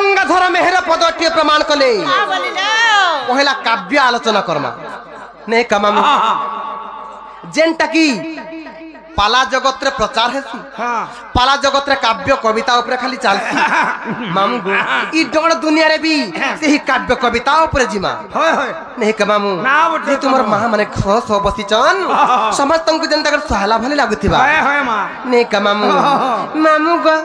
गंगाधर मेहर पदटी प्रमाण कले पहला काव्य आलोचना करमा ने कमामु जेनटा की पाला जगत रे प्रचार हेसी पाला जगत रे काव्य कविता ऊपर खाली चलसी मामू गो ई डण दुनिया रे भी सेही काव्य कविता ऊपर जिमा होय होय नहीं कमामू जे तुमर मां माने खस बसिचन समस्त को जनता कर सहाला भले लागुथिबा होय होय मां नहीं कमामू मामू गो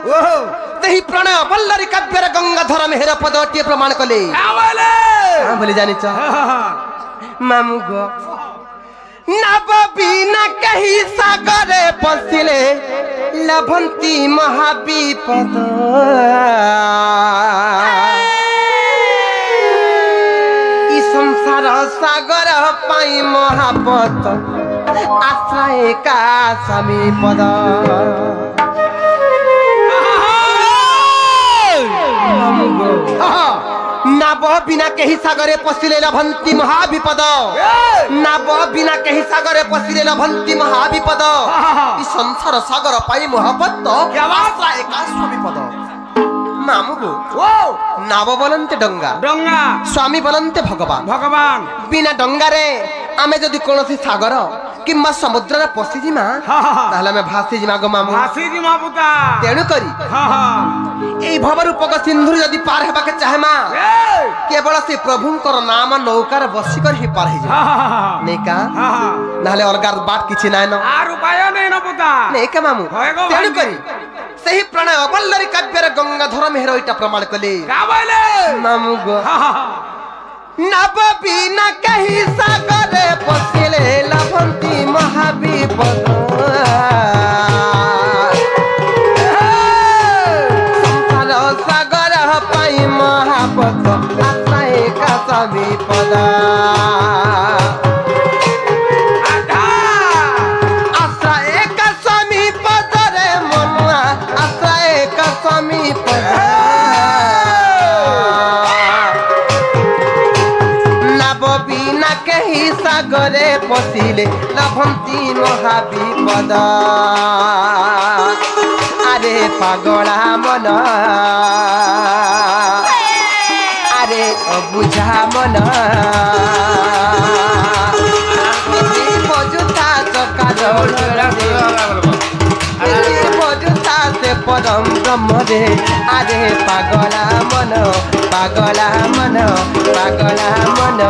तेही प्रणय बल्लरी काव्य रे गंगाधर मेहर पदटी प्रमाण कले हां बोले जानि छ मामू गो नब बिना कही सागरे पसिले लभंती महाविपद ई संसार सागर पाई महापत आश्रय का समीपद नाब बिना कही सागरे पसिले लभंती महाविपद नाब बिना कही सागरे पसिले लभंती महाविपद ई संसार सागर पाई महापत आश्रय का समीपद मामू गो नाव बोलते डंगा डंगा स्वामी बोलते भगवान भगवान बिना डंगा रे आमे जदि कोनोसी सागर किम्बा समुद्र रे पसी जिमा ताहले में भासी जिमा गो मामू भासी जिमा पुता तेनु करी एई भवरूपक सिंधु जदि पार हेबा के चाहे मा केवल से प्रभुंकर नाम नौकार बसी कर ही पार ही जा नेका नाले अलगार बाट किछि नाय न आर उपाय नै न पुता नेका मामू तेनु करी सही प्रणय बल्लरी काव्य रे गंगाधर मेहर इटा प्रमाण कले का बोले मामू गो नब बिना कही सागरे पसिले लभंती महाविपद संसार सागर पाई महापत आश्रय का समीपद आश्रय का समीपद रे मनुआ आश्रय का समीपद कही सागरे पसिले लभंती महाविपद अरे पागला मन अरे अबुझा मन बजुता बजुता से परम ब्रह्म रे अरे पागला मन पागला मन पागला मन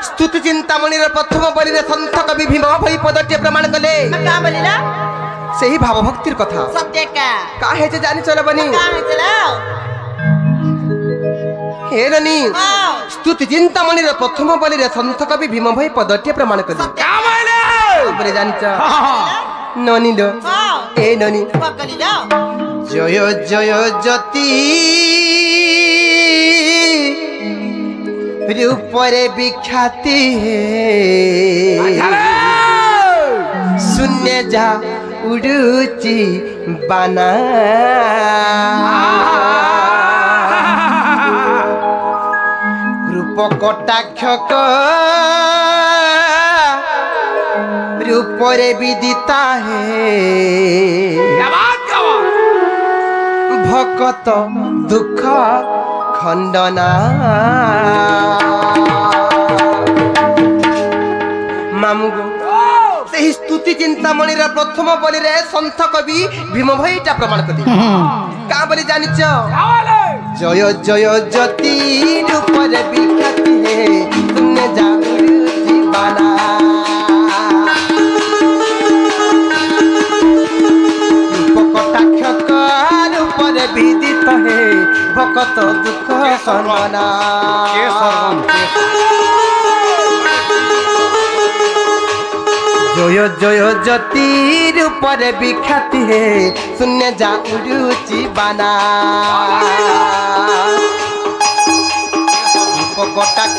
स्तुति चिंतामणि प्रथम बलि सन्थ कवि भीम भई पदटे प्रमाण कले का बोलिला सही भाव भक्तिर कथा सत्य का हे जे जानि चलबनी का हे चला हे रनी स्तुति चिंतामणि प्रथम बलि सन्थ कवि भीम भई पदटे प्रमाण कले का बोले बरे जानि छ ननी लो ए ननी पकलिला जय जय जति रूपरे विख्याति शून्य जा उड़ुची बाना रूप कटाक्ष रूपरे विदिता है भक्त दुख खंडना मामू गो से स्तुति चिंतामणि प्रथम बलि रे सन्थ कवि भीम भईटा प्रमाण कदी का बोली जानि छ जय जय जति रूपरे विख्याति हे तुमने जागुरु जीवाना रूप कटाक्ष रूपरे विदित हे भक्त दुख खंडना के जय जय जति रूपरे विख्याति हे शून्य जा उड़ुची बाना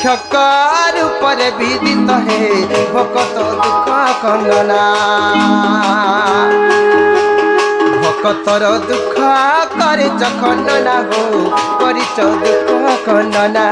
शिक्षक रूपर विदित है भकत दुख खंडना भकतर दुख करिच खंडना हो करिच दुख खंडना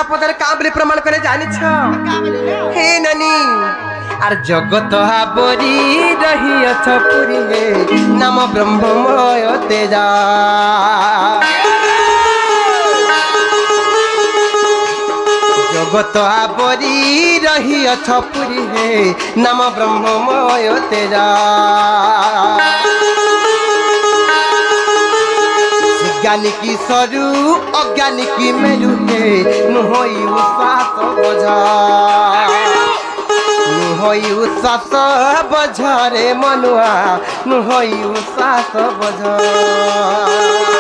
पदर काबले प्रमाण करे जानी हे ननी आर जगत हाबरी रही पुरी हे नाम ब्रह्ममय तेजा जगत हाबरी रही पुरी हे नाम ब्रह्ममय तेजा ज्ञानी की सरु अज्ञानी की मेरु हे नुहई उसास बोझा नुहई उसास बोझा रे मनुआ नुहई उसास बोझा